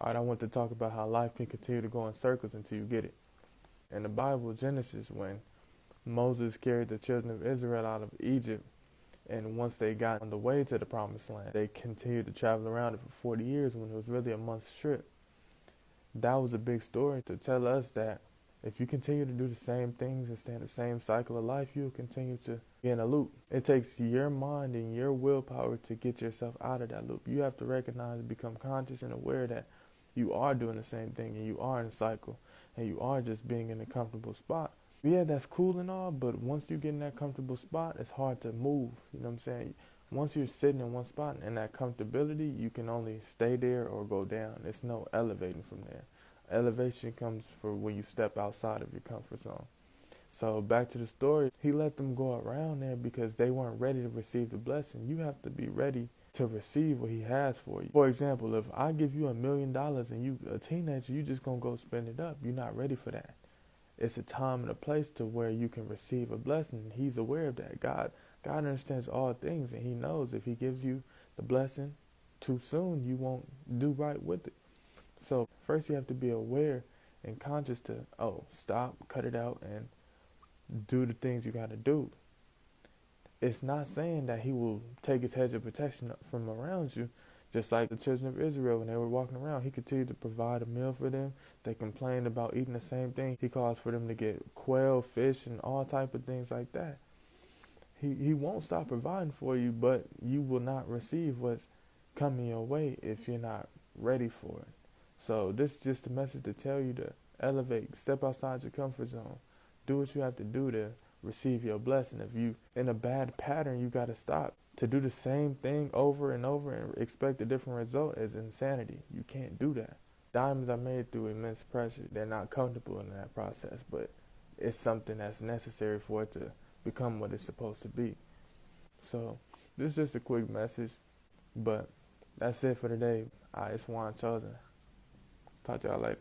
All right, I want to talk about how life can continue to go in circles until you get it. In the Bible, Genesis, when Moses carried the children of Israel out of Egypt, and once they got on the way to the promised land, they continued to travel around it for 40 years when it was really a month's trip. That was a big story to tell us that if you continue to do the same things and stay in the same cycle of life, you'll continue to be in a loop. It takes your mind and your willpower to get yourself out of that loop. You have to recognize and become conscious and aware that you are doing the same thing and you are in a cycle and you are just being in a comfortable spot. Yeah, that's cool and all, but once you get in that comfortable spot, it's hard to move. You know what I'm saying? Once you're sitting in one spot and that comfortability, you can only stay there or go down. There's no elevating from there. Elevation comes for when you step outside of your comfort zone. So back to the story, he let them go around there because they weren't ready to receive the blessing. You have to be ready to receive what he has for you. For example, if I give you $1 million and you a teenager, you just gonna go spend it up. You're not ready for that. It's a time and a place to where you can receive a blessing. He's aware of that. God understands all things, and he knows if he gives you the blessing too soon, you won't do right with it. So first you have to be aware and conscious to, stop, cut it out, and do the things you got to do. It's not saying that he will take his hedge of protection from around you. Just like the children of Israel, when they were walking around, he continued to provide a meal for them. They complained about eating the same thing. He caused for them to get quail, fish, and all type of things like that. He won't stop providing for you, but you will not receive what's coming your way if you're not ready for it. So this is just a message to tell you to elevate, step outside your comfort zone. Do what you have to do to receive your blessing. If you in a bad pattern, you got to stop. To do the same thing over and over and expect a different result is insanity. You can't do that. Diamonds are made through immense pressure. They're not comfortable in that process, but it's something that's necessary for it to become what it's supposed to be. So this is just a quick message, but that's it for today. It's Juan Chosen. Talk to y'all later.